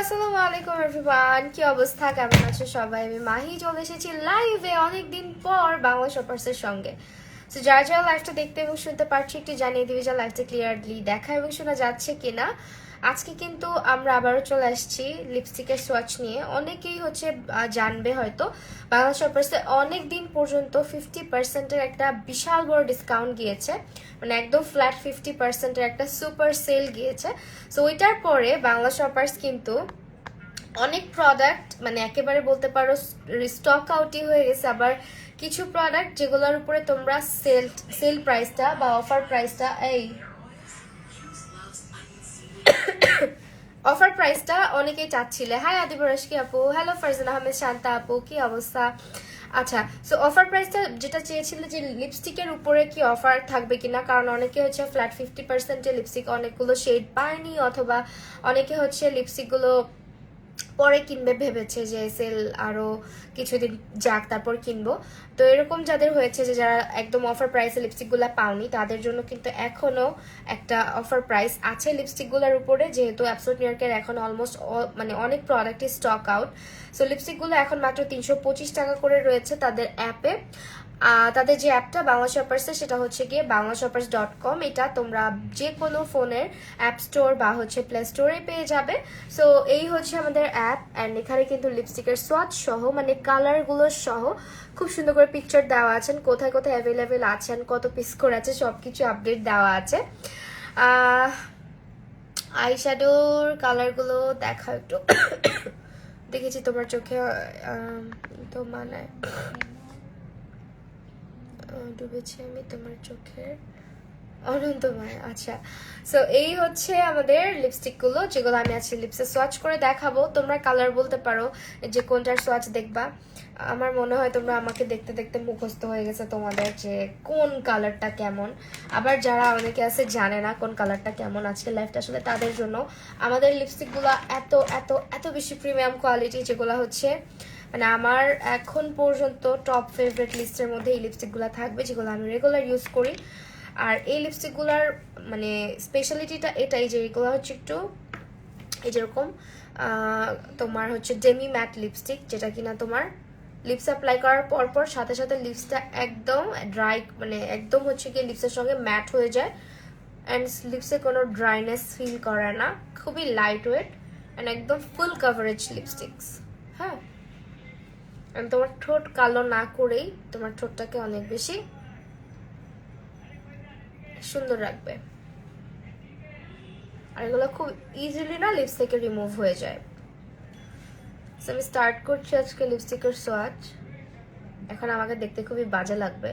আসসালামু আলাইকুম এভরিওয়ান, কি অবস্থা, কেমন আছো সবাই? আমি মাহি চলে এসেছি লাইভে অনেকদিন পর বাংলা শপার্সের সঙ্গে। তো যারা যারা লাইভটা দেখতে এবং শুনতে পারছি একটু জানিয়ে দিবে যে লাইভটা ক্লিয়ারলি দেখা এবং শোনা যাচ্ছে কিনা। আজকে কিন্তু আমরা আবারও চলে আসছি লিপস্টিকের সোয়াচ নিয়ে। অনেকেই জানবে হয়তো বাংলা শপার্সে অনেক দিন পর্যন্ত 50%-এর একটা বিশাল বড় ডিসকাউন্ট গিয়েছে, মানে একদম ফ্ল্যাট 50%-এর একটা সুপার সেল গিয়েছে। সো ওইটার পরে বাংলা শপার্স কিন্তু অনেক প্রোডাক্ট মানে একেবারে বলতে পারো স্টক আউটই হয়ে গেছে। আবার কিছু প্রোডাক্ট যেগুলোর উপরে তোমরা সেল প্রাইসটা বা অফার প্রাইসটা অফার প্রাইসটা অনেকেই চাচ্ছিলে। হাই আদিবরস্কি আপু, হ্যালো ফারজানা আহমেদ শান্তা আপু, কি অবস্থা? আচ্ছা, সো অফার প্রাইসটা যেটা চেয়েছিল যে লিপস্টিকের উপরে কি অফার থাকবে কিনা, কারণ অনেকে ফ্ল্যাট 50%-এর লিপস্টিক অনেকগুলো শেড পায়নি, অথবা অনেকে লিপস্টিকগুলো পরে কিনবে ভেবেছে যে সেল আরো কিছুদিন যাক তারপর কিনবো। তো এরকম যাদের হয়েছে যে যারা একদম অফার প্রাইসে লিপস্টিকগুলো পাওনি, তাদের জন্য কিন্তু এখনো একটা অফার প্রাইস আছে লিপস্টিকগুলোর উপরে, যেহেতু অ্যাবসোলিউট নিউ ইয়র্কের এখন অলমোস্ট মানে অনেক প্রোডাক্টই স্টক আউট। সো লিপস্টিকগুলো এখন মাত্র 325 টাকা করে রয়েছে তাদের অ্যাপে। তাদের যে অ্যাপটা বাংলা শপার্সের, সেটা গিয়ে banglashoppers.com। এটা তোমরা যে কোনো ফোনের অ্যাপ স্টোর বা প্লে স্টোরে পেয়ে যাবে। সো এই আমাদের অ্যাপ, অ্যান্ড এখানে কিন্তু লিপস্টিকের সোয়াচ সহ মানে কালারগুলো সহ খুব সুন্দর করে পিকচার দেওয়া আছেন, কোথায় কোথায় অ্যাভেলেবেল আছেন, কত পিস করে আছে, সবকিছু আপডেট দেওয়া আছে। আইশ্যাডোর কালারগুলো দেখা একটু দেখেছি তোমার চোখে তো মানে ডুবেছি আমি তোমার চোখের অনন্তময়। আচ্ছা, সো এই আমাদের লিপস্টিকগুলো, যেগুলো আমি আজকে লিপসে সোয়াচ করে দেখাবো। তোমরা কালার বলতে পারো যে কোনটার সোয়াচ দেখবা। আমার মনে হয় তোমরা আমাকে দেখতে দেখতে মুখস্থ হয়ে গেছে তোমাদের যে কোন কালারটা কেমন। আবার যারা অনেকে আছে জানে না কোন কালারটা কেমন, আজকে লাইফটা আসলে তাদের জন্য। আমাদের লিপস্টিকগুলো এত এত এত বেশি প্রিমিয়াম কোয়ালিটি, যেগুলো মানে আমার এখন পর্যন্ত টপ ফেভারিট লিস্টের মধ্যে এই লিপস্টিকগুলো থাকবে, যেগুলো আমি রেগুলার ইউজ করি। আর এই লিপস্টিকগুলোর মানে স্পেশালিটিটা এটাই যে এগুলো একটু এই যেরকম তোমার ডেমি ম্যাট লিপস্টিক, যেটা কিনা তোমার লিপস অ্যাপ্লাই করার পর সাথে সাথে লিপসটা একদম ড্রাই, মানে একদম গিয়ে লিপসের সঙ্গে ম্যাট হয়ে যায়, অ্যান্ড লিপসে কোনো ড্রাইনেস ফিল করে না। খুবই লাইট ওয়েট অ্যান্ড একদম ফুল কাভারেজ লিপস্টিক্স। হ্যাঁ, তোমার ঠোঁট কালো না করেই তোমার ঠোঁটটাকে অনেক বেশি সুন্দর রাখবে। আর এগুলো খুব ইজিলি না লিপস থেকে রিমুভ হয়ে যায়। সো আমি স্টার্ট করছি আজকে লিপস্টিকের সোয়াচ। এখন আমাকে দেখতে খুবই বাজে লাগবে।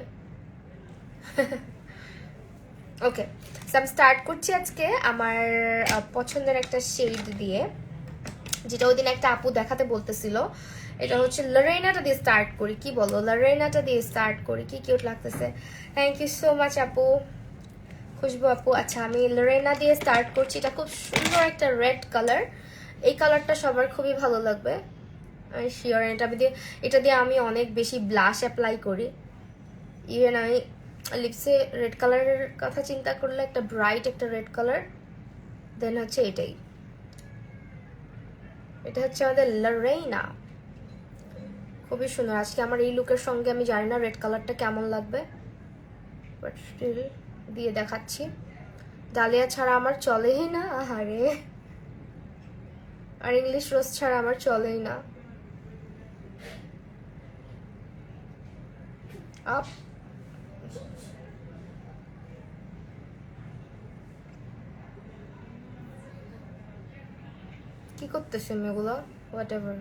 ওকে, সো আমি স্টার্ট করছি আজকে আমার পছন্দের একটা শেড দিয়ে, যেটা ওই দিন একটা আপু দেখাতে বলতেছিল। এটা লরেনাটা দিয়ে স্টার্ট করি, কি বলো? লরেনাটা দিয়ে স্টার্ট করি, কি কিউট লাগতেছে। থ্যাংক ইউ সো মাচ আপু, খুশবু আপু। আচ্ছা, আমি লরেনা দিয়ে স্টার্ট করছি। এটা খুব সুন্দর একটা রেড কালার, এই কালারটা সবার খুবই ভালো লাগবে আমি শিওর। এটা দিয়ে আমি অনেক বেশি ব্লাশ অ্যাপ্লাই করি। ইভেন আমি লিপসে রেড কালারের কথা চিন্তা করলে একটা ব্রাইট একটা রেড কালার, দেন এটাই, এটা আমাদের লরেনা। খুবই সুন্দর। আজকে আমার এই লুকের সঙ্গে আমি জানি না রেড কালারটা কেমন লাগবে, বাট স্টিল দিয়ে দেখাচ্ছি। ডালিয়া ছাড়া আমার চলেই না, আহারে। আর ইংলিশ রোজ ছাড়া আমার চলেই না। আপ কি করতেছি আমি এগুলো? হোয়াট এভার,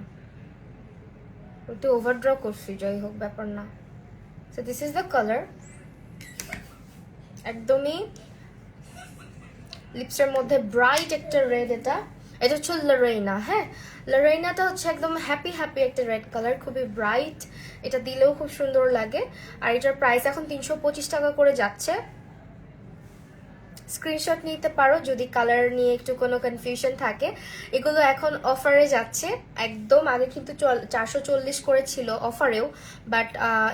একটু ওভারড্র করছি, যাই হোক ব্যাপার না। So this is the colour, একদমই লিপসের মধ্যে ব্রাইট একটা রেড। এটা লরেনা। হ্যাঁ, লরেনাটা একদম হ্যাপি হ্যাপি একটা রেড কালার, খুবই ব্রাইট। এটা দিলেও খুব সুন্দর লাগে। আর এটার প্রাইস এখন 325 টাকা করে যাচ্ছে। স্ক্রিনশট নিতে পারো যদি কালার নিয়ে একটু কোনো কনফিউশন থাকে। এগুলো এখন অফারে যাচ্ছে একদম। আগে কিন্তু 440 করে ছিল অফারেও, বাট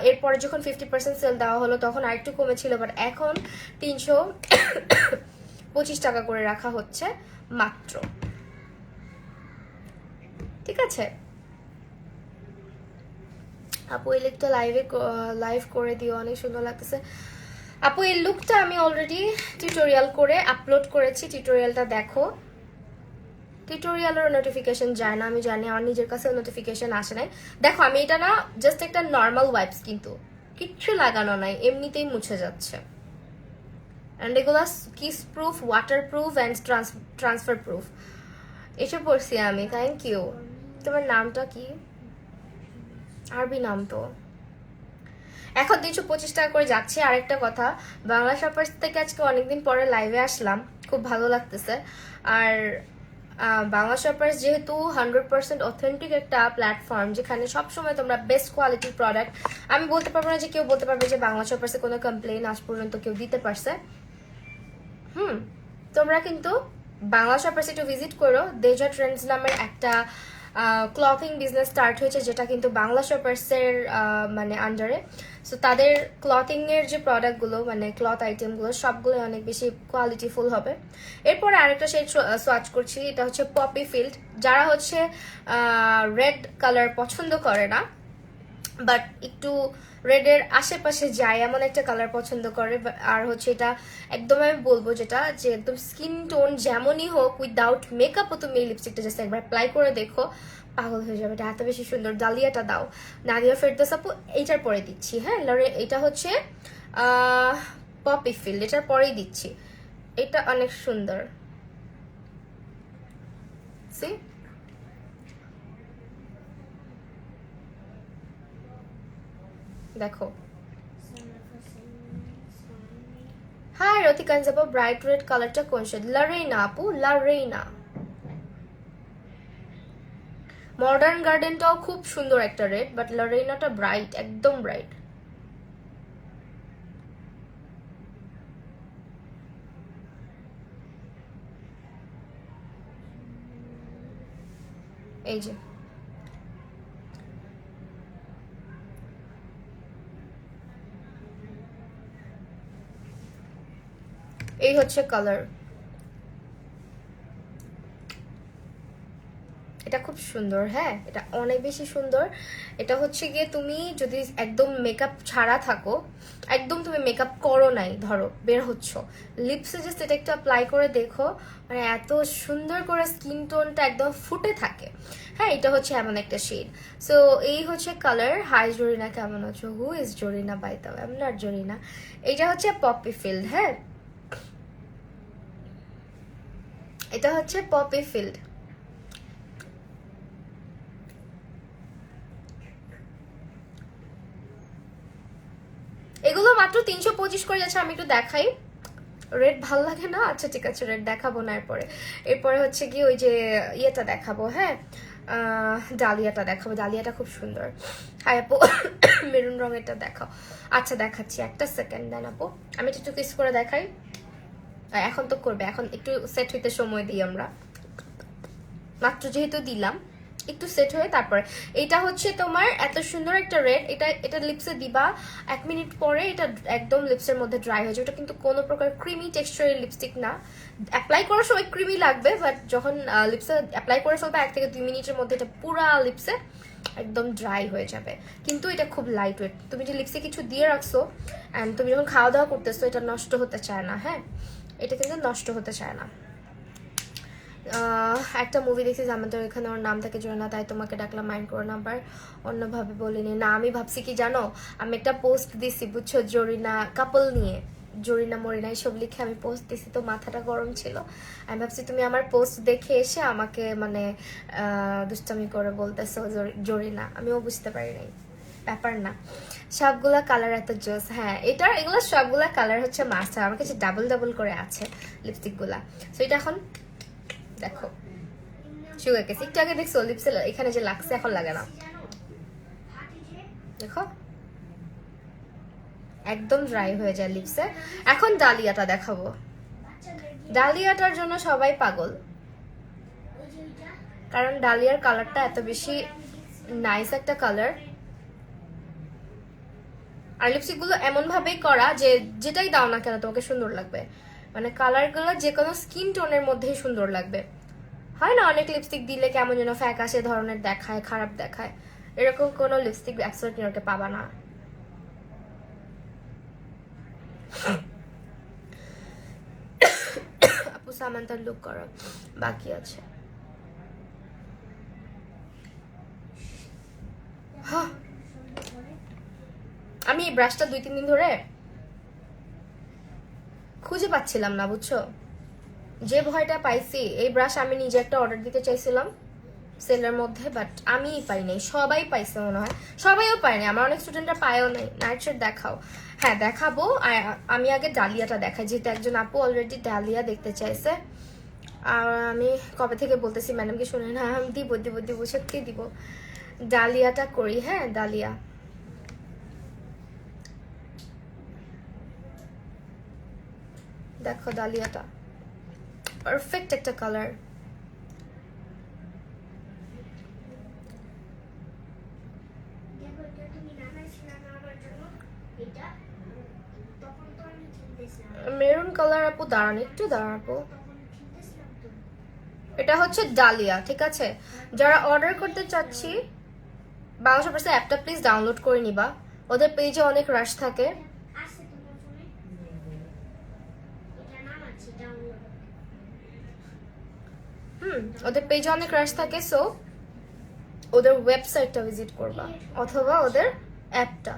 এরপরে যখন 50% সেল দেওয়া হলো তখন আরেকটু কমেছিল, বাট এখন 325 টাকা করে রাখা হচ্ছে মাত্র। ঠিক আছে আপু এই লুকটা লাইভ করে দিও, অনেক সুন্দর লাগতেছে আপু। এই লুকটা আমি অলরেডি টিউটোরিয়াল করে আপলোড করেছি, টিউটোরিয়ালটা দেখো। টিউটোরিয়ালের নোটিফিকেশন যায় না আমি জানি, আমার নিজের কাছে নোটিফিকেশন আসে নাই। দেখো আমি এটা না জাস্ট একটা নর্মাল ওয়াইপস, কিন্তু কিচ্ছু লাগানো নাই, এমনিতেই মুছে যাচ্ছে। অ্যান্ড এগুলো kiss proof, water proof and transfer proof. এসে পড়ছি আমি। Thank you. তোমার নামটা কি? আরবি নাম তো। এখন 325 টাকা করে যাচ্ছে। আরেকটা কথা, বাংলা শপার্স থেকে আজকে অনেকদিন পরে লাইভে আসলাম, খুব ভালো লাগতেছে। আর বাংলা শপার্স যেহেতু 100% অথেন্টিক একটা প্ল্যাটফর্ম, যেখানে সবসময় তোমরা বেস্ট কোয়ালিটির প্রোডাক্ট, আমি বলতে পারবো না যে কেউ বলতে পারবে যে বাংলা শপার্সে কোনো কমপ্লেন আজ পর্যন্ত কেউ দিতে পারছে। তোমরা কিন্তু বাংলা শপার্সে একটু ভিজিট করো। দেজা ট্রেন্ডস নামের একটা ক্লথিং বিজনেস স্টার্ট হয়েছে, যেটা কিন্তু বাংলা শপার্সের মানে আন্ডারে। সো তাদের ক্লথিং এর যে প্রোডাক্টগুলো, মানে ক্লথ আইটেমগুলো, সবগুলো অনেক বেশি কোয়ালিটিফুল হবে। এরপরে আরেকটা শেড সোয়াচ করছি, এটা হচ্ছে পপি ফিল্ড। যারা হচ্ছে রেড কালার পছন্দ করে না, বাট একটু রেডের আশেপাশে যায় এমন একটা কালার পছন্দ করে, আর হচ্ছে এটা একদম আমি বলবো যেটা, যে একদম স্কিন টোন যেমনই হোক, উইদাউট মেকআপও তুমি এই লিপস্টিকটা জাস্ট একবার অ্যাপ্লাই করে দেখো, পাগল হয়ে যাবে। এটা এত বেশি সুন্দর। ডালিয়াটা দাও, নাদিয়া ফেরদৌস আপু এইটার পরে দিচ্ছি। হ্যাঁ, এটা হচ্ছে পপি ফিল্ড, এটার পরেই দিচ্ছি। এটা অনেক সুন্দর। সি দেখো। হ্যাঁ রতিকান যাবো, ব্রাইট রেড কালারটা কোন শেড? লারেইনা আপু, লারেইনা। মডার্ন গার্ডেনটাও খুব সুন্দর একটা রেড, বাট লারেইনাটা ব্রাইট, একদম ব্রাইট। এই যে এই হচ্ছে কালার, এটা খুব সুন্দর। হ্যাঁ, এটা অনেক বেশি সুন্দর। এটা হচ্ছে গিয়ে তুমি যদি একদম মেকআপ ছাড়া থাকো, একদম তুমি মেকআপ করো নাই, ধরো বের হচ্ছ, লিপসে জাস্ট এটা একটু অ্যাপ্লাই করে দেখো, মানে এত সুন্দর করে স্কিন টোনটা একদম ফুটে থাকে। হ্যাঁ, এটা হচ্ছে এমন একটা শেড। সো এই হচ্ছে কালার। হাই জরিনা, কেমন আছো? Who is Zarina by the way? I am not Zarina. এটা হচ্ছে পপি ফিল্ড। হ্যাঁ, এটা হচ্ছে পপি ফিল্ড। এগুলো মাত্র 325 করে যাচ্ছে। আমি একটু দেখাই। রেড ভাল লাগে না? আচ্ছা ঠিক আছে, রেড দেখাবো না। এরপরে হচ্ছে কি ওই যে ইয়েটা দেখাবো। হ্যাঁ, ডালিয়াটা দেখাবো। ডালিয়াটা খুব সুন্দর। হাই আপু, মেরুন রঙেরটা দেখাও। আচ্ছা দেখাচ্ছি, একটা সেকেন্ড দেন আপু, আমি একটু কিস করে দেখাই। এখন তো করবে, এখন একটু সেট হইতে সময় দিই আমরা, মাত্র যেহেতু দিলাম, একটু সেট হয়ে তারপরে। এটা হচ্ছে তোমার এত সুন্দর একটা রেড, এটা লিপসে দিবা 1 মিনিট পরে এটা একদম লিপসের মধ্যে ড্রাই হয়ে যায়। ওটা কিন্তু কোনো প্রকার ক্রিমি টেক্সচারের লিপস্টিক না। অ্যাপ্লাই করার সময় ক্রিমি লাগবে, বাট যখন লিপসে অ্যাপ্লাই করে ফেলবে 1 থেকে 2 মিনিটের মধ্যে এটা পুরা লিপসে একদম ড্রাই হয়ে যাবে। কিন্তু এটা খুব লাইট ওয়েট। তুমি যে লিপসে কিছু দিয়ে রাখছো অ্যান্ড তুমি যখন খাওয়া দাওয়া করতেছো, এটা নষ্ট হতে চায় না। হ্যাঁ, এটা কিন্তু নষ্ট হতে চায় না। একটা মুভি দেখছি আমাদের এখানে, ওর নাম থাকে জোনা, তাই তোমাকে ডাকলাম, মাইন্ড করো না। আবার অন্যভাবে বলিনি না। আমি ভাবছি কি জানো, আমি একটা পোস্ট দিছি বুঝছো, জরিনা কাপল নিয়ে, জরিনা মরিনা এইসব লিখে আমি পোস্ট দিছি, তো মাথাটা গরম ছিল। আমি ভাবছি তুমি আমার পোস্ট দেখে এসে আমাকে মানে দুষ্টামি করে বলতেছো জরিনা, আমিও বুঝতে পারি নাই, ব্যাপার না। সবগুলা কালার এত জোস। হ্যাঁ, এগুলো সবগুলা কালার হচ্ছে মাস্টার, আমার কাছে ডাবল ডাবল করে আছে লিপস্টিক গুলা। সো এটা এখন দেখো, শুকিয়ে গেছে। একটু আগে দেখছো লিপসে এখানে যে লাগছে, এখন লাগে না। দেখো একদম ড্রাই হয়ে যায় লিপসে। এখন ডালিয়াটা দেখাবো। ডালিয়াটার জন্য সবাই পাগল, কারণ ডালিয়ার কালারটা এত বেশি নাইস একটা কালার। আর লিপস্টিক গুলো এমন ভাবেই করা যে যেটাই দাও না কেন তোমাকে সুন্দর লাগবে, মানে কালার গুলো যে কোনো স্কিন টোনের মধ্যেই সুন্দর লাগবে। হয় না অনেক লিপস্টিক দিলে কেমন যেন ফ্যাকাশে ধরনের দেখায়, খারাপ দেখায়, এরকম কোনো লিপস্টিক অ্যাবসলিউটলি কিনারকে পাবা না। আপু সামান্তার লুক করো, বাকি আছে। আমি এই ব্রাশটা 2-3 দিন ধরে খুঁজে পাচ্ছিলাম না, বুঝছো? যে ভয়টা পাইছি, এই ব্রাশ আমি নিজে একটা অর্ডার দিতে চাইছিলাম সেলের মধ্যে, বাট আমিই পাই নাই, সবাই পাইছে মনে হয়, সবাইও পায়নি, আমার অনেক স্টুডেন্টরা পায়ও নাই। নাইট শেড দেখাও, হ্যাঁ দেখাবো। আমি আগে ডালিয়াটা দেখাই, যেহেতু একজন আপু অলরেডি ডালিয়া দেখতে চাইছে। আর আমি কবে থেকে বলতেছি ম্যাডামকে শুনে না, আমি দিব দিব দিব, সত্যি দিব। ডালিয়াটা করি, হ্যাঁ ডালিয়া। দেখো ডালিয়াটা পারফেক্ট একটা কালার। মেরুন কালার আপু, দাঁড়ান একটু, দাঁড়ান আপু। এটা হচ্ছে ডালিয়া, ঠিক আছে? যারা অর্ডার করতে চাচ্ছি বাংলা পার্সে অ্যাপটা প্লিজ ডাউনলোড করে নিবা, ওদের পেজে অনেক রাশ থাকে। ওদের পেজে অনেক রাশ থাকে, সো ওদের ওয়েবসাইটটা ভিজিট করবা অথবা ওদের অ্যাপটা।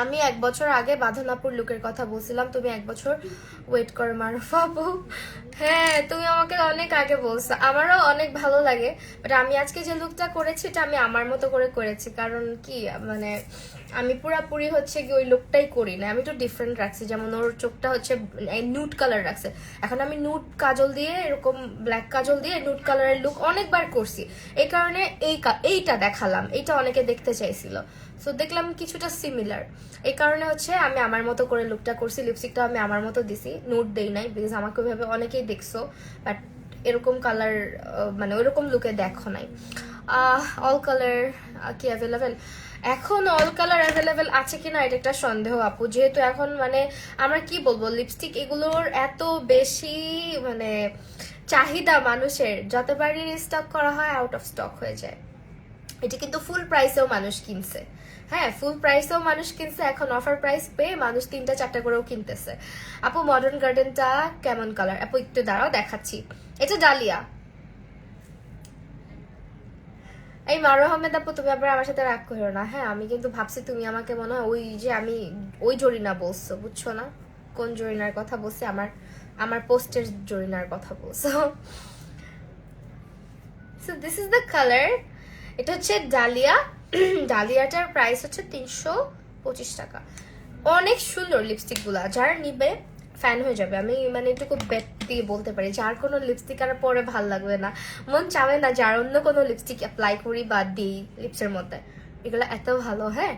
আমি 1 বছর আগে বাঁধনাপুর লুকের কথা বলছিলাম, তুমি 1 বছর ওয়েট করো মারুফা আপু। হ্যাঁ তুমি আমাকে অনেক আগে বলছো, আমারও অনেক ভালো লাগে, বাট আমি আজকে যে লুকটা করেছি এটা আমি আমার মতো করে করেছি, কারণ কি মানে আমি পুরাপুরি হচ্ছে কি ওই লুকটাই করি না, আমি একটু ডিফারেন্ট রাখছি। যেমন ওর চোখটা হচ্ছে নুট কালার রাখছে, এখন আমি নুট কাজল দিয়ে, এরকম ব্ল্যাক কাজল দিয়ে নুট কালারের লুক অনেকবার করছি, এই কারণে এইটা দেখালাম, এইটা অনেকে দেখতে চাইছিল, সো দেখলাম কিছুটা সিমিলার, এই কারণে হচ্ছে আমি আমার মতো করে লুকটা করছি। লিপস্টিকটা আমি আমার মতো দিছি, নুট দেই নাই, বিকজ আমাকে ওইভাবে অনেকেই দেখছো, বাট এরকম কালার মানে ওইরকম লুকে দেখো নাই। অল কালার কি অ্যাভেলেবেল? এখন অল কালার অ্যাভেলেবেল আছে কিনা এটা একটা সন্দেহ আপু, যেহেতু এখন মানে আমরা কি বলবো, লিপস্টিক এগুলোর এত বেশি মানে চাহিদা মানুষের, যতবারই স্টক করা হয় আউট অফ স্টক হয়ে যায়। এটা কিন্তু ফুল প্রাইসেও মানুষ কিনছে, হ্যাঁ ফুল প্রাইসেও মানুষ কিনছে, এখন অফার প্রাইস পেয়ে মানুষ 3টা 4টা করেও কিনতেছে। আপু মডার্ন গার্ডেনটা কেমন কালার? আপু একটু দাঁড়াও দেখাচ্ছি, এটা ডালিয়া। এই মারু আহমেদ আপু তুমি আবার আমার সাথে রাগ করো না, হ্যাঁ আমি কিন্তু ভাবছি তুমি আমাকে মনে হয় ওই যে আমি ওই জরিনা বলছো, বুঝছো না কোন জরিনার কথা বলছি, আমার পোস্টের জরিনার কথা বলছো। So this is the colour, এটা হচ্ছে ডালিয়া। ডালিয়াটার প্রাইস হচ্ছে 325 টাকা। অনেক সুন্দর লিপস্টিক গুলা, যারা নিবে ফ্যান হয়ে যাবে, আমি মানে এটুকু বেট দিয়ে বলতে পারি। যার কোনো লিপস্টিক আর পরে ভাল লাগবে না, মন চাবে না যার অন্য কোনো লিপস্টিক অ্যাপ্লাই করি বা দিই লিপসের মধ্যে, এগুলো এত ভালো। হ্যাঁ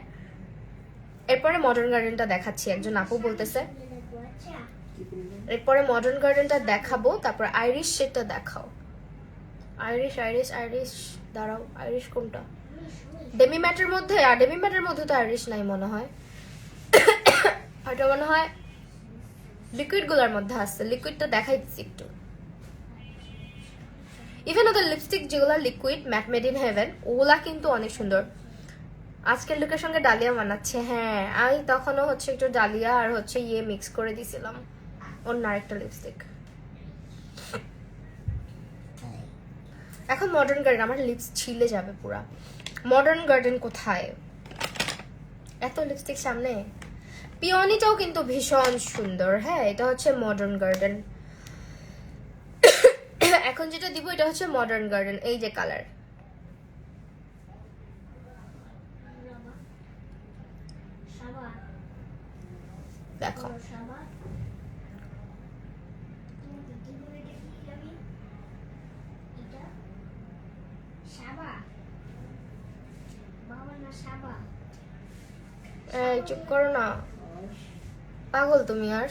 এরপরে মডার্ন গার্ডেনটা দেখাচ্ছি, একজন আপু বলতেছে এরপরে মডার্ন গার্ডেনটা দেখাবো, তারপর আইরিশ শেডটা দেখাও। আইরিশ আইরিশ আইরিশ, দাঁড়াও আইরিশ কোনটা? ডেমি ম্যাটের মধ্যে, আর ডেমি ম্যাটের মধ্যে তো আইরিশ নাই মনে হয়, হয়তো মনে হয় লিকুইড গুলার মধ্যে আসছে, লিকুইডটা দেখাই দিচ্ছি একটু। ইভেন ওদের লিপস্টিক যেগুলো liquid mat made in heaven ওগুলা কিন্তু অনেক সুন্দর। আজকের লুকের সঙ্গে ডালিয়া মানাচ্ছে, হ্যাঁ আমি তখনও হচ্ছে একটু ডালিয়া আর হচ্ছে ইয়ে মিক্স করে দিছিলাম অন্য আরেকটা লিপস্টিক। এখন মডার্ন গার্ডেন, আমার লিপস ছিলে যাবে পুরা। মডার্ন গার্ডেন কোথায়? এত লিপস্টিক সামনে। পিওনিটাও কিন্তু ভীষণ সুন্দর, হ্যাঁ এটা হচ্ছে মডার্ন গার্ডেন। এখন যেটা দিব এটা হচ্ছে মডার্ন গার্ডেন, এই যে কালার, দেখো এই চুপ করো না, পাগল তুমি। আর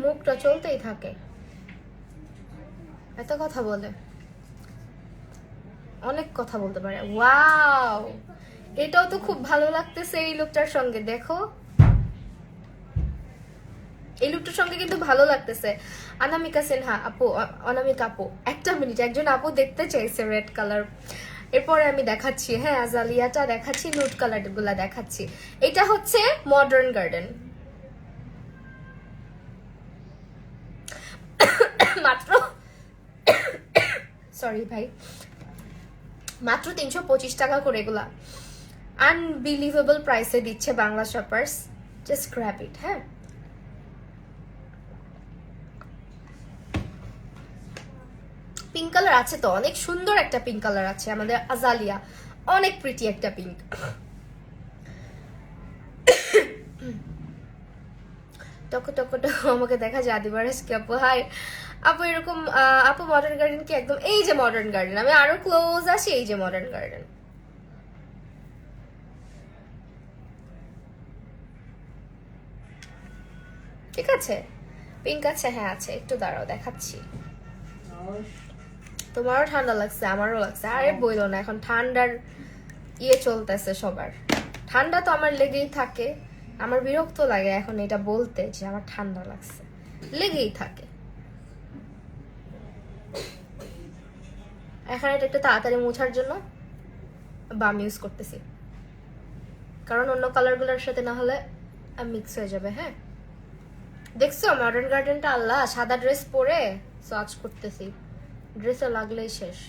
মুখটা চলতেই থাকে, এত কথা বলে। অনেক কথা বলতে পারে। ওয়াও, এটাও তো খুব ভালো লাগতেছে এই লুকটার সঙ্গে। দেখো এই লুকটার সঙ্গে কিন্তু ভালো লাগতেছে। অনামিকা সিনহা আপু, অনামিকা আপু, একটা মিনিট, একজন আপু দেখতে চাইছে রেড কালার। এরপরে আমি দেখাচ্ছি, হ্যাঁ আজালিয়াটা দেখাচ্ছি, নুড কালার গুলা দেখাচ্ছি। এটা হচ্ছে মডার্ন গার্ডেন, মাত্র সরি ভাই, মাত্র 325 টাকা করে। এগুলা আনবিলিভেবল প্রাইসে দিচ্ছে বাংলা শপার্স, জাস্ট গ্র্যাব ইট। হ্যাঁ পিঙ্ক কালার আছে তো, অনেক সুন্দর একটা পিঙ্ক কালার আছে আমাদের আজালিয়া, অনেক প্রিটি একটা পিঙ্ক। টকো টকো টকো আমাকে দেখা যায় আদিবারেস কি আপু, হাই আপু। এরকম আপু মডার্ন গার্ডেন কি একদম, এই যে মডার্ন গার্ডেন, আমি আরো ক্লোজ আসি, এই যে মডার্ন গার্ডেন। ঠিক আছে পিঙ্ক আছে, হ্যাঁ আছে, একটু দাঁড়াও দেখাচ্ছি। তোমারও ঠান্ডা লাগছে, আমারও লাগছে। আরে বইলো না, এখন ঠান্ডার ইয়ে চলতেছে সবার। ঠান্ডা তো আমার লেগেই থাকে, আমার বিরক্ত লাগে এখন এটা বলতে যে আমার ঠান্ডা লাগছে, লেগেই থাকে। এখন এটা একটু তাড়াতাড়ি মোছার জন্য বাম ইউজ করতেছি, কারণ অন্য কালারগুলোর সাথে না হলে মিক্স হয়ে যাবে। হ্যাঁ দেখছো মডার্ন গার্ডেনটা, আল্লাহ সাদা ড্রেস পরে সার্চ করতেছি, ড্রেসে লাগলেই শেষ।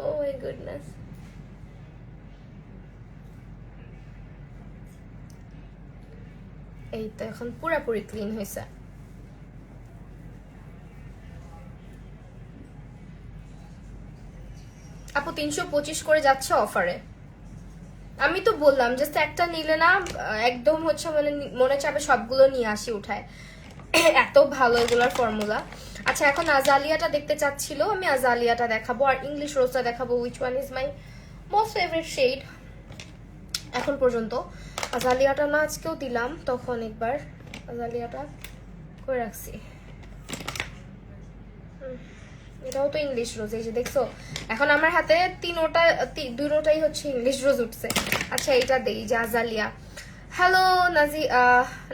Oh my goodness. এই তো এখন পুরোপুরি ক্লিন হয়েছে। আপু 325 করে যাচ্ছে অফারে। আমি তো বললাম জাস্ট একটা নিলে না একদম হচ্ছে মানে মনে চাবে সবগুলো নিয়ে আসি উঠায়, এত ভালো এগুলার ফর্মুলা। আচ্ছা এখন আজালিয়াটা দেখতে চাচ্ছিল, আমি আজালিয়াটা দেখাবো আর ইংলিশ রোজটা দেখাবো। Which one is my most favourite shade এখন পর্যন্ত। আজালিয়াটা না আজকেও দিলাম, তখন একবার আজালিয়াটা করে রাখছি। এটাও তো ইংলিশ রোজ, এই যে দেখছো এখন আমার হাতে দুটোটাই হচ্ছে ইংলিশ রোজ উঠছে। আচ্ছা এটা দেই যে আজালিয়া। হ্যালো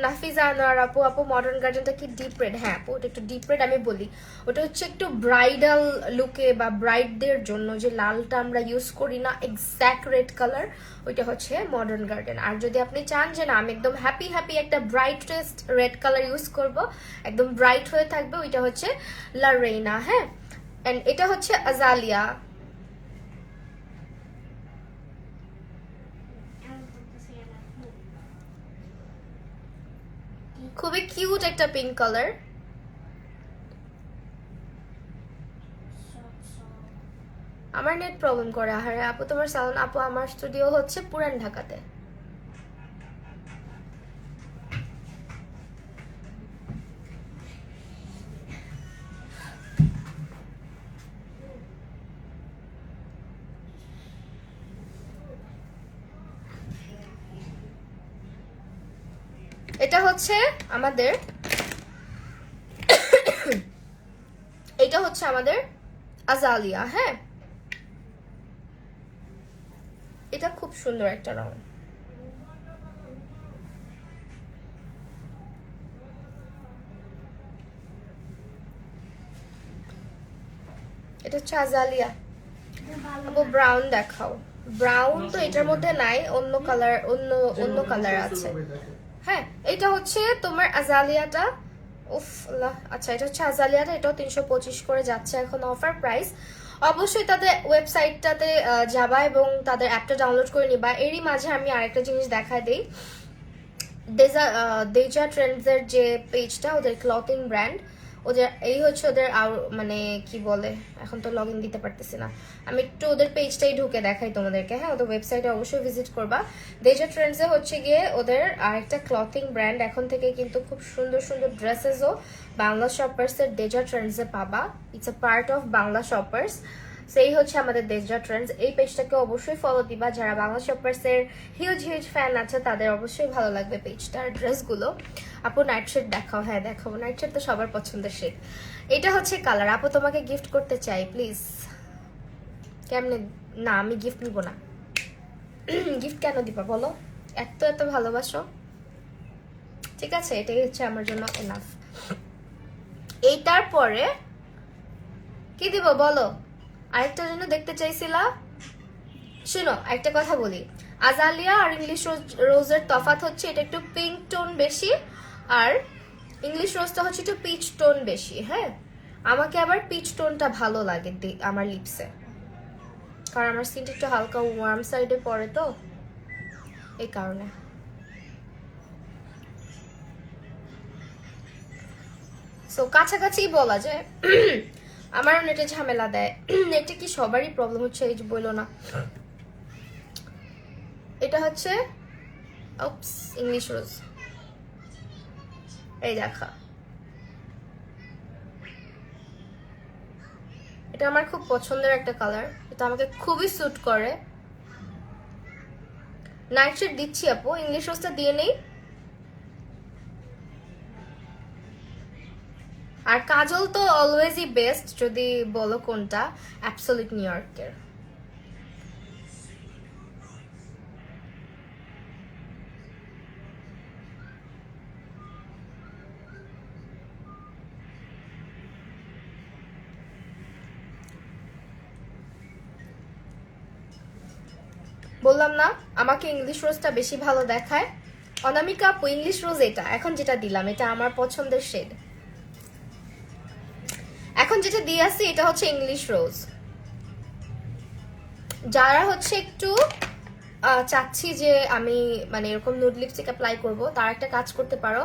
নাফিজা আনোয়ার আপু, আপু মডার্ন গার্ডেনটা কি ডিপ রেড? হ্যাঁ আপু ওটা একটু ডিপ রেড, আমি বলি ওটা হচ্ছে একটু ব্রাইডাল লুকে বা ব্রাইডদের জন্য যে লালটা আমরা ইউজ করি না, এক্স্যাক্ট রেড কালার, ওইটা হচ্ছে মডার্ন গার্ডেন। আর যদি আপনি চান যে না আমি একদম হ্যাপি হ্যাপি একটা ব্রাইটেস্ট রেড কালার ইউজ করব, একদম ব্রাইট হয়ে থাকবে, ওইটা হচ্ছে লা রেইনা। হ্যাঁ এন্ড এটা হচ্ছে আজালিয়া। খুবই কিউট একটা পিঙ্ক কালার। আমার নেট প্রবলেম করে। আরে আপু তোমার সাউন্ড, আপু আমার স্টুডিও হচ্ছে পুরান ঢাকাতে। এটা হচ্ছে আমাদের এটা হচ্ছে আমাদের আজালিয়া। হ্যাঁ এটা খুব সুন্দর একটা রং। এটা হচ্ছে আজালিয়া। আপু ব্রাউন দেখাও। ব্রাউন তো এটার মধ্যে নাই, অন্য কালার, অন্য কালার আছে। হ্যাঁ এটা হচ্ছে তোমার আজালিয়াটা। উফ আচ্ছা এটা হচ্ছে আজালিয়াটা, এটাও 325 করে যাচ্ছে এখন অফার প্রাইস। অবশ্যই তাদের ওয়েবসাইটটাতে যাবা এবং তাদের অ্যাপটা ডাউনলোড করে নিবা। এরই মাঝে আমি আরেকটা জিনিস দেখায় দিই, দেজা ট্রেন্ডসের যে পেজটা, ওদের ক্লথিং ব্র্যান্ড, ওদের এই হচ্ছে ওদের মানে কি বলে, এখন তো লগ ইন দিতে পারতেছি না, আমি একটু ওদের পেজটাই ঢুকে দেখাই তোমাদেরকে। হ্যাঁ ওদের ওয়েবসাইটে অবশ্যই ভিজিট করবা। দেজা ট্রেন্ডসে হচ্ছে গিয়ে ওদের আরেকটা ক্লথিং ব্র্যান্ড, এখন থেকে কিন্তু খুব সুন্দর সুন্দর ড্রেসেসও বাংলা শপার্সের দেজা ট্রেন্ডসে পাবা। It's a part of Bangla shoppers. সেই হচ্ছে আমাদের দেশজা ট্রেন্ডস। এই পেজটাকে অবশ্যই ফলো দিবা, যারা বাংলা শপার্সের হিউজ হিউজ ফ্যান আছে তাদের অবশ্যই ভালো লাগবে পেজটার ড্রেসগুলো। আপু নাইট শেড দেখাও। হ্যাঁ দেখাবো, নাইট শেড তো সবার পছন্দের শেড। এটা হচ্ছে কালার। আপু তোমাকে গিফট করতে চাই প্লিজ। কেমনে? না আমি গিফট নিব না। গিফট কেন দিবা বলো? এত এত ভালোবাসো, ঠিক আছে, এটাই হচ্ছে আমার জন্য এনাফ। এইটার পরে কি দিব বলো? আরেকটা জন্য দেখতে চাইছিলা। শুনো একটা কথা বলি, আজালিয়া আর ইংলিশ রোজের তফাৎ হচ্ছে এটা একটু পিঙ্ক টোন বেশি, আর ইংলিশ রোজটা হচ্ছে একটু পিচ টোন বেশি। হ্যাঁ, আমাকে আবার পিচ টোনটা ভালো লাগে আমার লিপসে, কারণ আমার স্কিনটা একটু হালকা ওয়ার্ম সাইডে পড়ে তো, এই কারণে। সো কাছাকাছি বলা যায়। আমারও নেটে ঝামেলা দেয়। নেটে কি সবারই প্রবলেম হচ্ছে, এই যে বললো না। এটা হচ্ছে ইংলিশ রোজ, এই দেখা। এটা আমার খুব পছন্দের একটা কালার, এটা আমাকে খুবই স্যুট করে। নাইট শেড দিচ্ছি আপু, ইংলিশ রোজটা দিয়ে নেই। আর কাজল তো অলওয়েজই বেস্ট, যদি বলো কোনটা, অ্যাবসলিউট নিউ ইয়র্কের। বললাম না আমাকে ইংলিশ রোজটা বেশি ভালো দেখায়। অনামিকা আপু ইংলিশ রোজ এটা এখন যেটা দিলাম এটা আমার পছন্দের শেড। এখন যেটা দিয়ে আসছি এটা হচ্ছে ইংলিশ রোজ। যারা হচ্ছে একটু চাচ্ছি যে আমি মানে এরকম নুড লিপস্টিক অ্যাপ্লাই করব, তার একটা কাজ করতে পারো,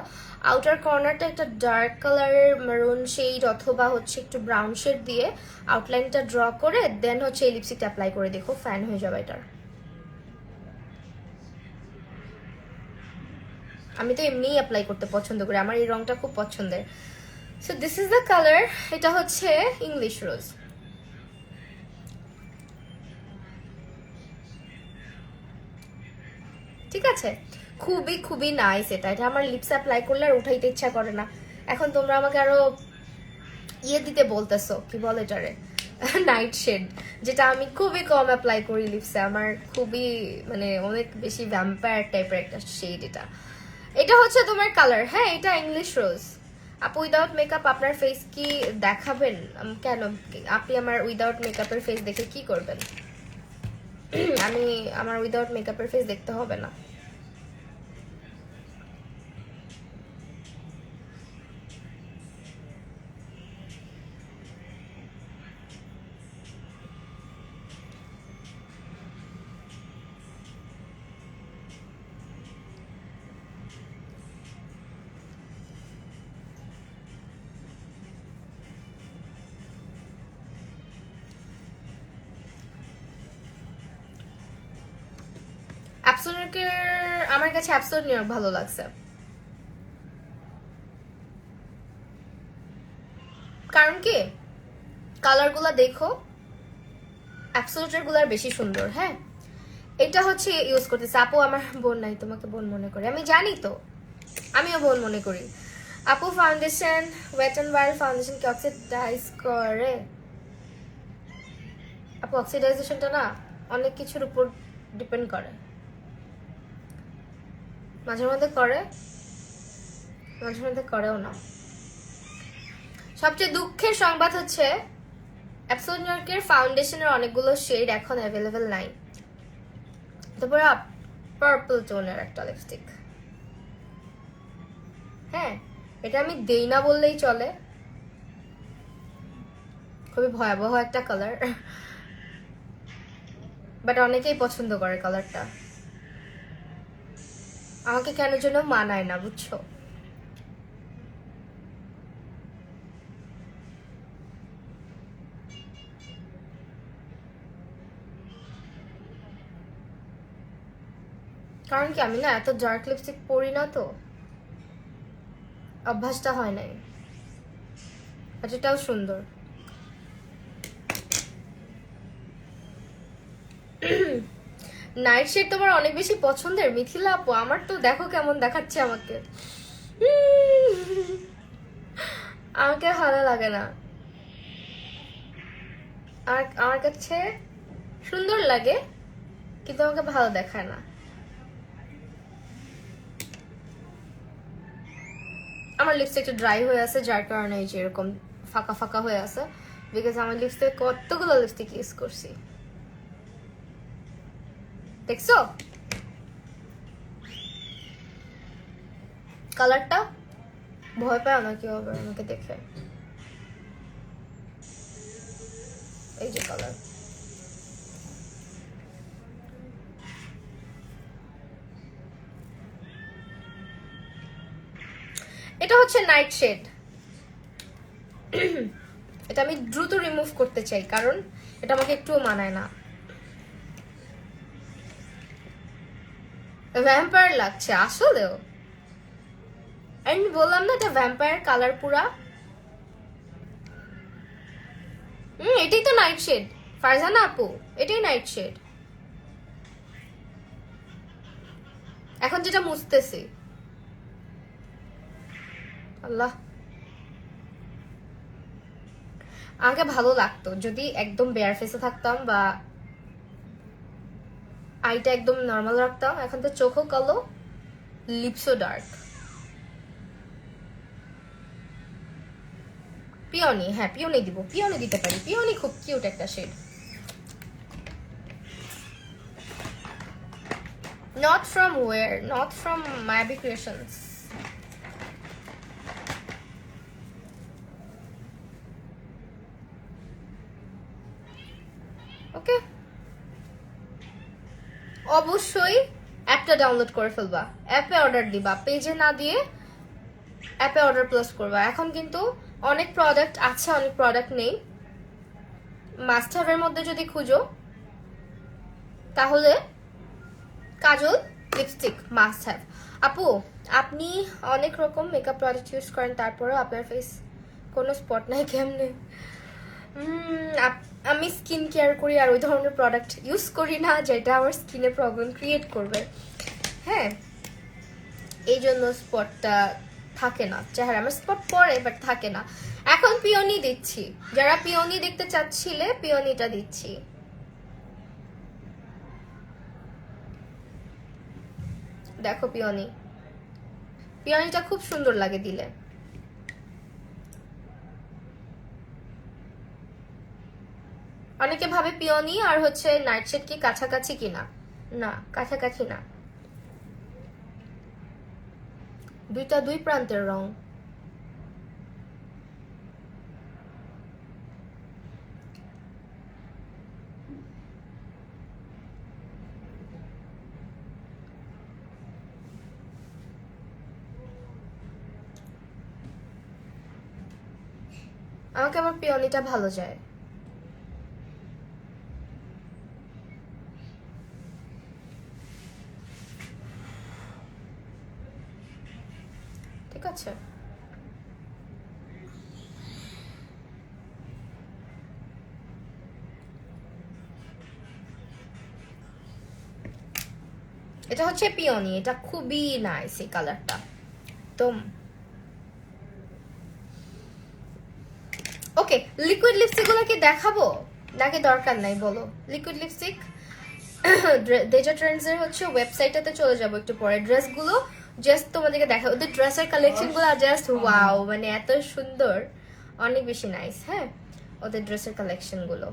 আউটার কর্নারটা একটা ডার্ক কালারের মেরুন শেড অথবা হচ্ছে একটু ব্রাউন শেড দিয়ে আউটলাইনটা ড্র করে দেন হচ্ছে এই লিপস্টিকটা অ্যাপ্লাই করে দেখো, ফ্যান হয়ে যাবে এটার। আমি তো এমনিই অ্যাপ্লাই করতে পছন্দ করি, আমার এই রংটা খুব পছন্দের। So this is the colour, এটা হচ্ছে ইংলিশ রোজ। ঠিক আছে, খুবই খুবই নাইস এটা। এটা আমার লিপস অ্যাপ্লাই করলে আর উঠাইতে ইচ্ছা করে না। এখন তোমরা আমাকে আরো ইয়ে দিতে বলতেছো, কি বলে এটারে, নাইট শেড, যেটা আমি খুবই কম অ্যাপ্লাই করি লিপসে। আমার খুবই মানে অনেক বেশি ভ্যাম্পায়ার টাইপের একটা শেড এটা। এটা হচ্ছে তোমার কালার। হ্যাঁ এটা ইংলিশ রোজ। আপু উইদাউট মেকআপ আপনার ফেস কি দেখাবেন? কেন আপনি আমার উইদাউট মেকআপের ফেস দেখে কি করবেন? আমি আমার উইদাউট মেকআপের ফেস দেখতে হবে না। অ্যাবসোলিউটের আমার কাছে অ্যাবসোলিউট নিউ ইয়র্ক ভালো লাগছে, কারণ কি কালারগুলো দেখো অ্যাবসোলিউটের গুলার বেশি সুন্দর। হ্যাঁ এটা হচ্ছে ইউজ করতেছে। আপু আমার বোন নাই, তোমাকে বোন মনে করি, আমি জানি তো, আমিও বোন মনে করি। আপু foundation wet and wild foundation কি অক্সিডাইজ করে? আপু অক্সিডাইজেশনটা না অনেক কিছুর উপর ডিপেন্ড করে, মাঝে মধ্যে করে মাঝে মধ্যে করেও না। সবচেয়ে দুঃখের সংবাদ হচ্ছে অ্যাবসোলিউট নিউ ইয়র্কের ফাউন্ডেশনের অনেকগুলো শেড এখন অ্যাভেলেবেল নাই। তারপরে পার্পল টোনের একটা লিপস্টিক, হ্যাঁ এটা আমি দেই না বললেই চলে, খুবই ভয়াবহ একটা কালার, বাট অনেকেই পছন্দ করে কালারটা। আমাকে কেন যেন মানায় না, বুঝছো? কারণ কি আমি না এত ডার্ক লিপস্টিক পরি না, তো অভ্যাসটা হয় নাই। আর এটাও সুন্দর। নাইট শেড তোমার অনেক বেশি পছন্দের মিথিলা আপু, আমার তো দেখো কেমন দেখাচ্ছে আমাকে। আমাকে ভালো লাগে না, আর আমার কাছে সুন্দর লাগে কিন্তু আমাকে ভালো দেখায় না। আমার লিপস্টিক একটু ড্রাই হয়ে আছে, যার কারণে এই যে এরকম ফাঁকা ফাঁকা হয়ে আছে, বিকজ আমার লিপস্টিক কতগুলো লিপস্টিক ইউজ করছি, দেখছো কালারটা? ভয় পায় না কেউ আবার আমাকে দেখে। এই যে কালার, এটা হচ্ছে নাইট শেড। এটা আমি দ্রুত রিমুভ করতে চাই কারণ এটা আমাকে একটুও মানায় না, ভ্যাম্পায়ার লাগছে আসলেও। আমি বললাম না এটা ভ্যাম্পায়ার কালার পুরা। এটাই তো নাইট শেড ফারজানা আপু, এটাই নাইট শেড। এখন যেটা মুছতেছি, আল্লাহ আমাকে ভালো লাগতো যদি একদম বেয়ার ফেসে থাকতাম বা আইটা একদম নর্মাল রাখতাম। এখন তো চোখও কালো, লিপসও ডার্ক। পিওনি, হ্যাঁ পিওনি দিব, পিওনি দিতে পারি, পিওনি খুব কিউট একটা শেড। Not from where? Not from Mayabi Creations. Okay, অবশ্যই অ্যাপটা ডাউনলোড করে ফেলবা, অ্যাপে অর্ডার দিবা, পেজে না দিয়ে অ্যাপে অর্ডার প্লেস করবা। এখন কিন্তু অনেক প্রোডাক্ট আছে, অনেক প্রোডাক্ট নেই। মাস্ট হ্যাভের মধ্যে যদি খুঁজো তাহলে কাজল লিপস্টিক মাস্ট হ্যাভ। আপু আপনি অনেক রকম মেকআপ প্রোডাক্ট ইউজ করেন, তারপরেও আপনার ফেস কোনো স্পট নাই কেমনে? আমি স্কিন কেয়ার করি আর ওই ধরনের প্রোডাক্ট ইউজ করি না যেটা আমার স্কিনে প্রবলেম ক্রিয়েট করবে। হ্যাঁ, এই জন্য স্পটটা থাকে না, চেহারা আমার স্পট পড়ে বাট থাকে না। এখন পিওনি দিচ্ছি, যারা পিওনি দেখতে চাচ্ছিলে পিওনিটা দিচ্ছি। দেখো পিওনি, পিওনিটা খুব সুন্দর লাগে দিলে। অনেকে ভাবে পিওনি আর হচ্ছে নাইট শেড কি কাছাকাছি কিনা, না কাছাকাছি না, দুইটা দুই প্রান্তের রং। আমাকে আমার পিওনিটা ভালো যায়। ঠিক আছে, এটা হচ্ছে পিওনি, এটা খুবই নাইস এই কালারটা। তো ওকে, লিকুইড লিপস্টিক গুলো কি দেখাবো নাকি দরকার নাই বলো? লিকুইড লিপস্টিক ডেজা ট্রেন্ডস এর হচ্ছে ওয়েবসাইটটাতে চলে যাবো একটু পরে। ড্রেসগুলো জাস্ট তোমাদেরকে দেখাবো, ওদের ড্রেসের কালেকশন গুলো জাস্ট ওয়াও, মানে এত সুন্দর, অনেক বেশি নাইস। হ্যাঁ, ওদের ড্রেসের কালেকশন গুলো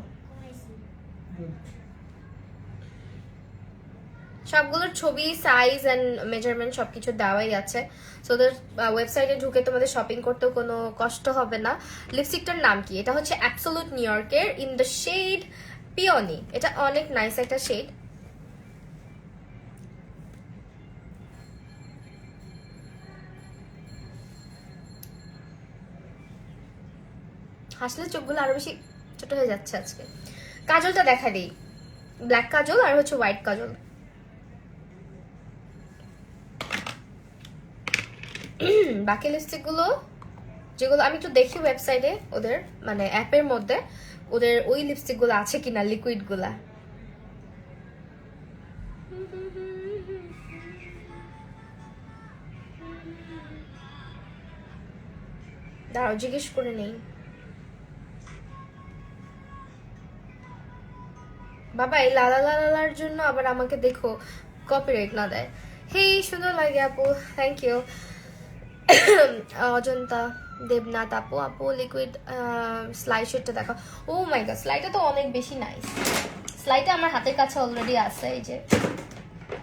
সবগুলোর ছবি, সাইজ এন্ড মেজারমেন্ট সবকিছু দেওয়াই আছে। সো ওদের ওয়েবসাইটে ঢুকে তোমাদের শপিং করতেও কোনো কষ্ট হবে না। লিপস্টিকটার নাম কি? এটা হচ্ছে অ্যাবসোলুট নিউ ইয়র্কের ইন দ্য শেড পিওনি। এটা অনেক নাইস একটা শেড। হাসলে চোখগুলো আরো বেশি ছোট হয়ে যাচ্ছে আজকে। কাজলটা দেখা দিই, ব্ল্যাক কাজল আর হচ্ছে হোয়াইট কাজল। বাকি লিপস্টিক গুলো যেগুলো আমি একটু দেখি ওয়েবসাইটে, ওদের মানে অ্যাপের মধ্যে ওদের ওই লিপস্টিক গুলো আছে কিনা, লিকুইড গুলা। দাঁড়াও জিজ্ঞেস করে নেই। বাবা এই লালা লালার জন্য আবার আমাকে দেখো কপিরাইট না দেয়। হেই সুন্দর লাগে আপু, থ্যাংক ইউ। অজন্তা দেবনাথ আপু, আপু লিকুইড স্লাইশারটা দেখো। ও মাই গড, স্লাইটা তো অনেক বেশি নাইস। স্লাইটা আমার হাতের কাছে অলরেডি আছে, এই যে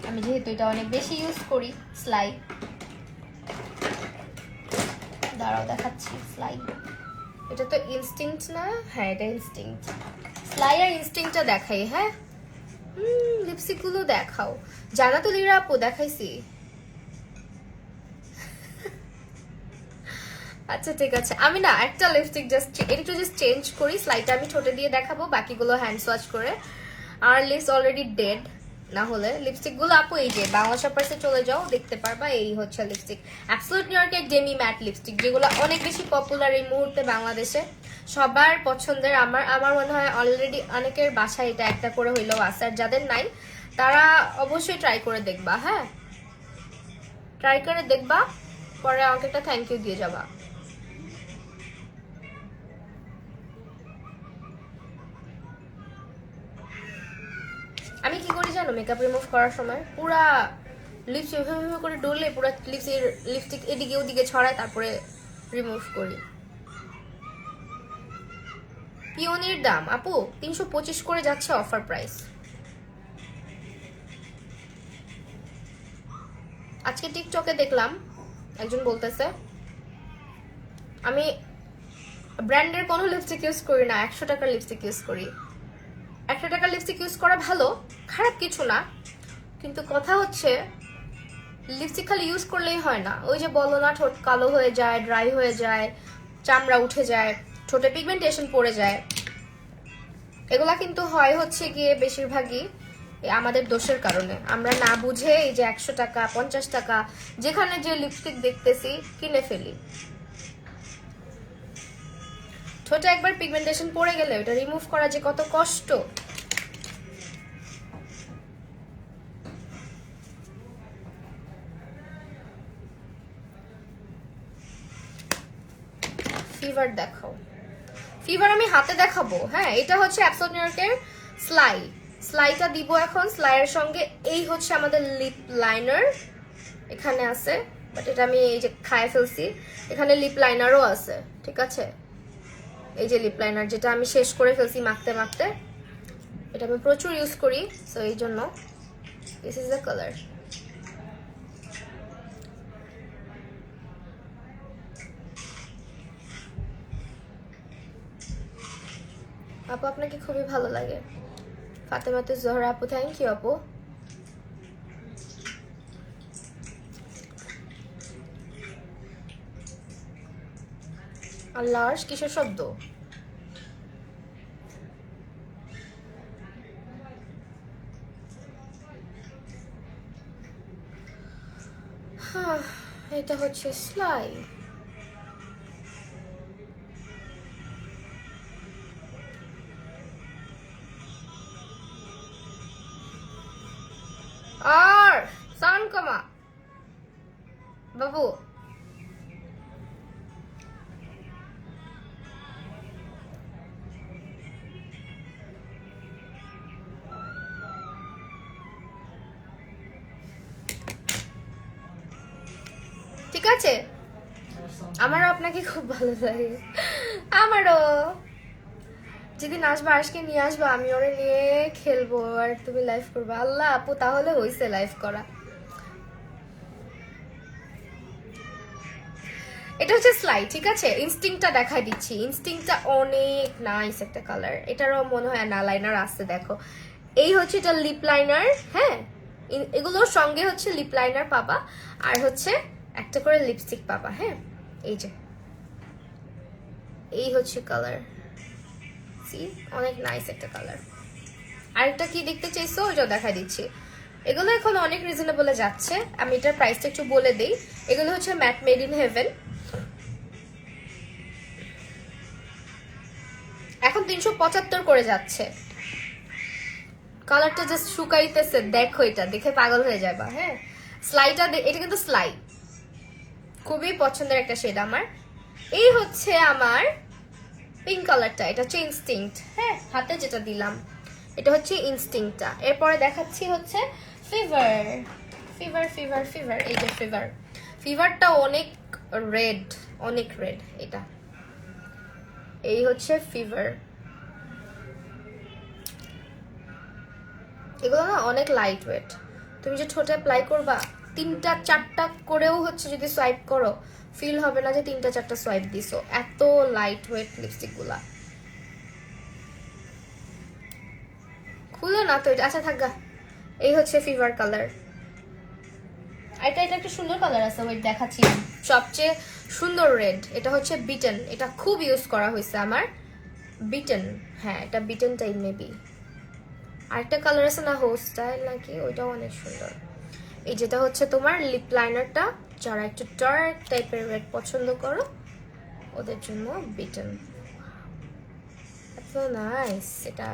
আমি যেহেতু এটা অনেক বেশি ইউজ করি স্লাই। দাঁড়াও দেখাচ্ছি স্লাই। এটা তো ইনস্টিংক্ট না? হ্যাঁ এটা ইনস্টিংক্ট। স্লাই আর ইনস্টিংক্টটা দেখাই। হ্যাঁ লিপস্টিক গুলো দেখাও। জানা তো লিরা আপু দেখাইছি। আচ্ছা ঠিক আছে, আমি না একটা লিপস্টিক একটু জাস্ট চেঞ্জ করি। স্লাইটা আমি ঠোঁটে দিয়ে দেখাবো, বাকিগুলো হ্যান্ড ওয়াশ করে। আর লিপস অলরেডি ডেড না হলে লিপস্টিক গুলো আপু এই যে বাংলা শপার্সে চলে যাও, দেখতে পারবা। এই হচ্ছে লিপস্টিক অ্যাবসলিউট নিউ ইয়র্কের ডেমি ম্যাট লিপস্টিক, যেগুলো অনেক বেশি পপুলার এই মুহূর্তে বাংলাদেশে, সবার পছন্দের। আমার মনে হয় অলরেডি অনেকের বাসায় এটা একটা করে হইলেও আছে, আর যাদের নাই তারা অবশ্যই ট্রাই করে দেখবা। হ্যাঁ ট্রাই করে দেখবা, পরে আমাকে একটা থ্যাংক ইউ দিয়ে যাবা। আমি কি করি জানো, মেকআপ রিমুভ করার সময় পুরা লিপস এভাবে করে ডললে পুরা লিপস্টিক এদিকে ওদিকে ছড়ায়, তারপরে রিমুভ করি। পিওনির দাম আপু 325 করে যাচ্ছে অফার প্রাইস। আজকে টিকটকে দেখলাম একজন বলতেছে আমি ব্র্যান্ডের কোনো লিপস্টিক ইউজ করি না, 100 টাকার লিপস্টিক ইউজ করি। 100 টাকার লিপস্টিক ইউজ করা ভালো, খারাপ কিছু না, কিন্তু কথা হচ্ছে লিপস্টিক খালি ইউজ করলেই হয় না। ওই যে বলো না, ঠোঁট কালো হয়ে যায়, ড্রাই হয়ে যায়, চামড়া উঠে যায়, ঠোঁটে পিগমেন্টেশন পড়ে যায়। এগুলা কিন্তু হয় হচ্ছে গিয়ে বেশিরভাগই আমাদের দোষের কারণে। আমরা না বুঝে এই যে 100 টাকা 50 টাকা যেখানে যে লিপস্টিক দেখতেছি কিনে ফেলি। ঠোঁটে একবার পিগমেন্টেশন পড়ে গেলে ওটা রিমুভ করা যে কত কষ্ট। ফিভার দেখাও। ফিভার আমি হাতে দেখাবো। হ্যাঁ এটা হচ্ছে অ্যাবসলিউট নিউ ইয়র্কের স্লাইটা দিব এখন। স্লাইয়ের সঙ্গে এই হচ্ছে আমাদের লিপ লাইনার এখানে আছে, বাট এটা আমি এই যে খায় ফেলছি। এখানে লিপ লাইনারও আছে, ঠিক আছে। এই যে লিপ লাইনার যেটা আমি শেষ করে ফেলছি মাখতে মাখতে, এটা আমি প্রচুর ইউজ করি, সো এই জন্য দিস ইজ দ্য কালার। আপু আপনাকে খুবই ভালো লাগে। ফাতেমাতে জোহরা আপু, থ্যাংক ইউ আপু। আল্লাহ কিসের শব্দ? এটা হচ্ছে স্লাই। আর সাউন্ড কমা বাবু। ঠিক আছে, আমারও আপনাকে খুব ভালো লাগে। আমারও যেদিন আসবা আজকে নিয়ে আসবা, আমি ওরে নিয়ে খেলবো আর তুমি লাইভ করবা। আল্লাহ আপু তাহলে হইছে লাইভ করা। এটা হচ্ছে স্লাই, ঠিক আছে। ইনস্টিংক্টটা দেখাই দিচ্ছি। ইনস্টিংক্টটা অনেক নাইস একটা কালার। এটারও মনে হয় না লাইনার আসছে, দেখো। এই হচ্ছে এটা লিপ লাইনার। হ্যাঁ এগুলোর সঙ্গে হচ্ছে লিপ লাইনার পাবা, আর হচ্ছে একটা করে লিপস্টিক পাবা। হ্যাঁ এই যে এই হচ্ছে কালার, সি অনেক নাইস একটা কালার। আরেকটা কি দেখতে চাইছো ওইটাও দেখাই দিচ্ছি। এগুলো এখন অনেক রিজনেবলে যাচ্ছে, আমি এটার প্রাইসটা একটু বলে দিই। এগুলো হচ্ছে ম্যাট মেড ইন হেভেন, এখন 375 করে যাচ্ছে। কালারটা জাস্ট শুকাইতেছে, দেখো এটা দেখে পাগল হয়ে যাবা। হ্যাঁ স্লাইটা, এটা কিন্তু স্লাই খুবই পছন্দের একটা শেড আমার। এই হচ্ছে আমার পিঙ্ক কালারটা, এটা হচ্ছে ইনস্টিংক্ট। হ্যাঁ, হাতে যেটা দিলাম এটা হচ্ছে ইনস্টিংক্টটা। এরপরে দেখাচ্ছি হচ্ছে ফিভার। ফিভার ফিভার ফিভার, এই যে ফিভার। ফিভারটা অনেক রেড, অনেক রেড এটা। এই হচ্ছে ফিভার। এগুলো না অনেক লাইট ওয়েট। তুমি যে ঠোঁটে অ্যাপ্লাই করবা 3টা 4টা করেও হচ্ছে যদি সোয়াইপ করো, ফিল হবে না যে 3টা 4টা সোয়াইপ দিছো। এত লাইট ওয়েট লিপস্টিক গুলা। খুলে না তো এটা। আচ্ছা থাকা। এই হচ্ছে ফিভার কালার। এটা এটা একটা সুন্দর কালার আছে, ওই দেখাচ্ছি। সবচেয়ে সুন্দর রেড এটা হচ্ছে বিটেন। এটা খুব ইউজ করা হয়েছে আমার। বিটেন, হ্যাঁ এটা বিটেন টাইপ মেবি। আরেকটা কালার আছে না, হোস্ট স্টাইল নাকি, ওইটাও অনেক সুন্দর। এই যেটা হচ্ছে তোমার লিপ লাইনারটা, যারা একটু ডার্ক টাইপের রেড পছন্দ করো ওদের জন্য বিটেন। এত নাইস এটা।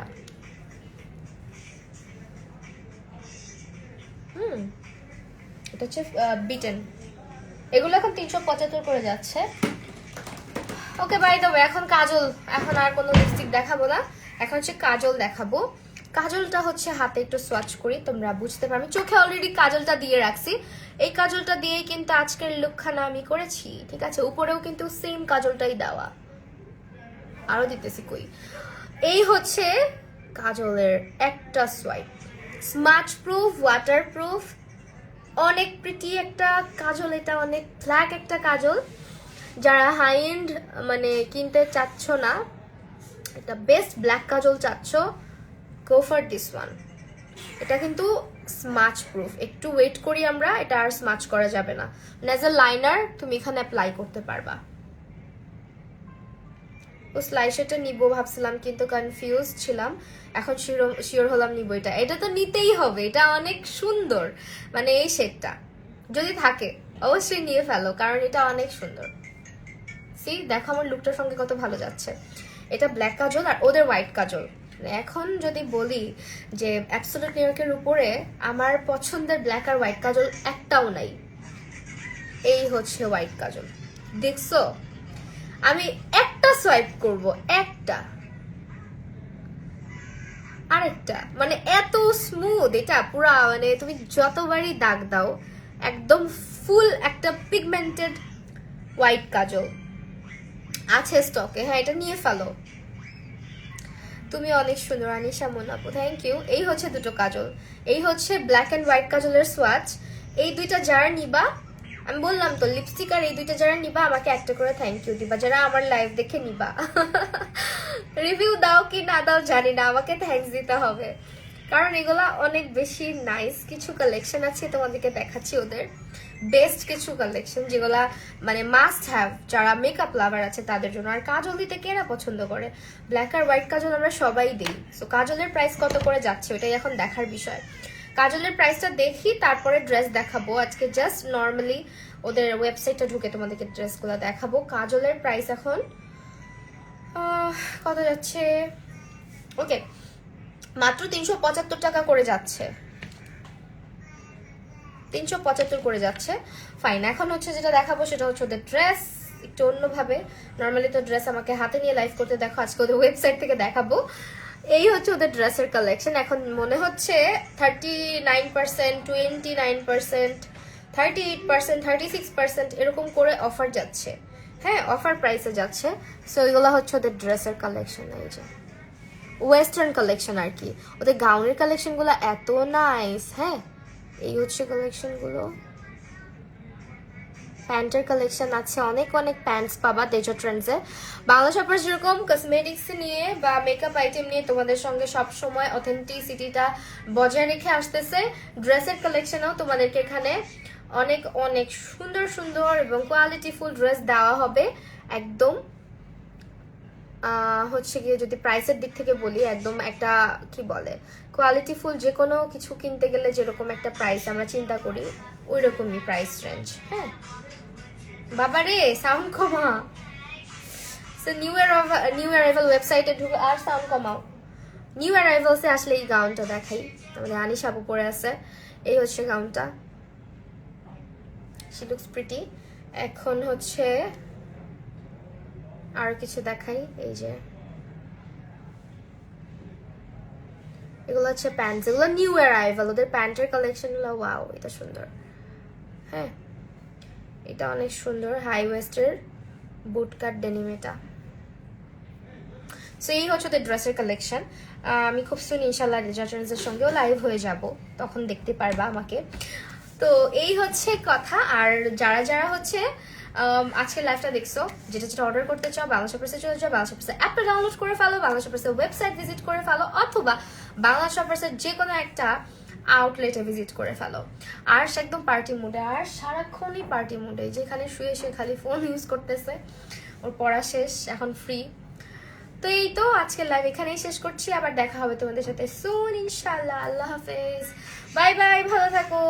এটা হচ্ছে বিটেন। এগুলো এখন 375 করে যাচ্ছে। ওকে বাই দ্য ওয়ে, এখন কাজল। এখন আর কোনো লিপস্টিক দেখাবো না, এখন হচ্ছে কাজল দেখাবো। কাজলটা হচ্ছে হাতে একটু সোয়াচ করি, তোমরা বুঝতে পারবে। চোখে অলরেডি কাজলটা দিয়ে রাখছি। এই কাজলটা দিয়েই কিন্তু আজকের লুকখানা আমি করেছি, ঠিক আছে। উপরেও কিন্তু সেম কাজলটাই দেওয়া, আরো দিতেছি কই। এই হচ্ছে কাজলের একটা swipe. Smudge proof, water proof, অনেক প্রিটি একটা কাজল এটা, অনেক ব্ল্যাক একটা কাজল। যারা হাই এন্ড মানে কিনতে চাচ্ছ না, এটা বেস্ট ব্ল্যাক কাজল চাচ্ছ, গো ফর দিস ওয়ান। এটা কিন্তু স্মাচ প্রুফ। একটু ওয়েট করি আমরা, এটা আর স্মাচ করা যাবে না। নেজাল লাইনার তুমি এখানে অ্যাপ্লাই করতে পারবা। ও স্লাইশারটা নিবো ভাবছিলাম কিন্তু কনফিউজ ছিলাম, এখন শিওর হলাম নিবো এটা। এটা তো নিতেই হবে, এটা অনেক সুন্দর। মানে এই শেডটা যদি থাকে অবশ্যই নিয়ে ফেলো, কারণ এটা অনেক সুন্দর। সি দেখো আমার লুকটার সঙ্গে কত ভালো যাচ্ছে। এটা ব্ল্যাক কাজল আর ওদের হোয়াইট কাজল। এখন যদি বলি যে অ্যাবসলিউট নিউ ইয়র্কের উপরে আমার পছন্দের ব্ল্যাক আর হোয়াইট কাজল একটাও নাই। এই হচ্ছে হোয়াইট কাজল, দেখছো? আমি একটা সোয়াইপ করব, একটা আরেকটা, মানে এত স্মুথ এটা পুরা। মানে তুমি যতবারই দাগ দাও একদম ফুল একটা পিগমেন্টেড হোয়াইট কাজল আছে স্টকে। হ্যাঁ এটা নিয়ে ফেলো। তুমি অনেক সুন্দর আনিশা মোনাপু, থ্যাংক ইউ। এই হচ্ছে দুটো কাজল, এই হচ্ছে ব্ল্যাক এন্ড হোয়াইট কাজলের সোয়াচ। এই দুইটা যারা নিবা, আমি বললাম তো লিপস্টিক আর এই দুইটা যারা নিবা আমাকে একটা করে থ্যাংক ইউ দিবা, যারা আমার লাইভ দেখে নিবা। রিভিউ দাও কি না দাও জানি না, আমাকে থ্যাঙ্কস দিতে হবে, কারণ এগুলা অনেক বেশি নাইস কিছু কালেকশন আছে, তোমাদেরকে দেখাচ্ছি ওদের বেস্ট কিছু কালেকশন যেগুলা মানে মাস্ট হ্যাভ যারা মেকআপ লাভার আছে তাদের জন্য। আর কাজল দিতে কেরা পছন্দ করে? ব্ল্যাক আর হোয়াইট কাজল আমরা সবাই দিই। সো কাজলের প্রাইস কত করে যাচ্ছে ওটাই এখন দেখার বিষয়। কাজলের প্রাইসটা দেখি তারপরে ড্রেস দেখাবো। আজকে জাস্ট নর্মালি ওদের ওয়েবসাইটটা ঢুকে তোমাদেরকে ড্রেসগুলো দেখাবো। কাজলের প্রাইস এখন কত যাচ্ছে? ওকে, মাত্র 375 টাকা করে যাচ্ছে, 375 করে যাচ্ছে। ফাইন, এখন হচ্ছে যেটা দেখাবো সেটা হচ্ছে ওদের ড্রেস একটু অন্যভাবে। নর্মালি তো ড্রেস আমাকে হাতে নিয়ে লাইভ করতে দেখো, আজকে ওদের ওয়েবসাইট থেকে দেখাবো। এই হচ্ছে ওদের ড্রেসের কালেকশন। এখন মনে হচ্ছে 39%, 29%, 38%, 36% এরকম করে অফার যাচ্ছে। হ্যাঁ অফার প্রাইসে যাচ্ছে। সো এগুলো হচ্ছে ওদের ড্রেসের কালেকশন। এই যে ওয়েস্টার্ন কালেকশন আর কি, ওদের গাউনের কালেকশনগুলো এত নাইস। হ্যাঁ এই হচ্ছে কালেকশনগুলো। প্যান্টের কালেকশন আছে, অনেক অনেক প্যান্টস পাবা তেজো ট্রেন্ডসে। বাংলা শপার্স যেরকম কসমেটিক্স নিয়ে বা মেকআপ আইটেম নিয়ে তোমাদের সঙ্গে সব সময় অথেন্টিসিটিটা বজায় রেখে আসতেছে, ড্রেসের কালেকশনেও তোমাদেরকে এখানে অনেক অনেক সুন্দর সুন্দর এবং কোয়ালিটিফুল ড্রেস দেওয়া হবে। একদম হচ্ছে গিয়ে যদি প্রাইসের দিক থেকে বলি, একদম একটা কি বলে কোয়ালিটিফুল যে কোনো কিছু কিনতে গেলে যেরকম একটা প্রাইস আমরা চিন্তা করি ওই রকমই প্রাইস রেঞ্জ। হ্যাঁ বাবারে সাউন্ড কমা। সো নিউ অ্যারাইভাল ওয়েবসাইটে ঢুকে আর সাউন্ড কমাও। নিউ অ্যারাইভালসে আসলে এই গাউনটা দেখাই, আমাদের আনিশা আপু পরে আছে। এই হচ্ছে গাউনটা, শি লুকস প্রিটি। এখন হচ্ছে আর কিছু দেখাই, এই যে এগুলো হচ্ছে প্যান্টস, এগুলো নিউ অ্যারাইভাল, ওদের প্যান্টের কালেকশন গুলো ওয়াও, এটা সুন্দর। হ্যাঁ, এটা অনেক সুন্দর, হাই ওয়েস্টের বুট কাট ডেনিম এটা। সো এই হচ্ছে ওদের ড্রেসের কালেকশন। আমি খুব সুন ইনশাল্লাহ রেজা ট্রেন্ডসের সঙ্গেও লাইভ হয়ে যাব, তখন দেখতে পারবা আমাকে। তো এই হচ্ছে কথা। আর যারা যারা হচ্ছে আজকে লাইভটা দেখছো, যেটা যেটা অর্ডার করতে চাও, বাংলা শপার্সে চলে যাও, বাংলা শপার্সের অ্যাপটা ডাউনলোড করে ফেলো, বাংলা শপার্সের ওয়েবসাইট ভিজিট করে ফেলো, অথবা বাংলা শপার্সের যে কোনো একটা আউটলেটে ভিজিট করে ফেলো। আর সে একদম পার্টি মুডে, আর সারাক্ষণই পার্টি মুডে, যেখানে শুয়ে সে খালি ফোন ইউজ করতেছে, ওর পড়া শেষ, এখন ফ্রি। তো এই তো আজকের লাইভ এখানেই শেষ করছি, আবার দেখা হবে তোমাদের সাথে সুন ইনশাআল্লাহ। আল্লাহ হাফেজ, বাই বাই, ভালো থাকো।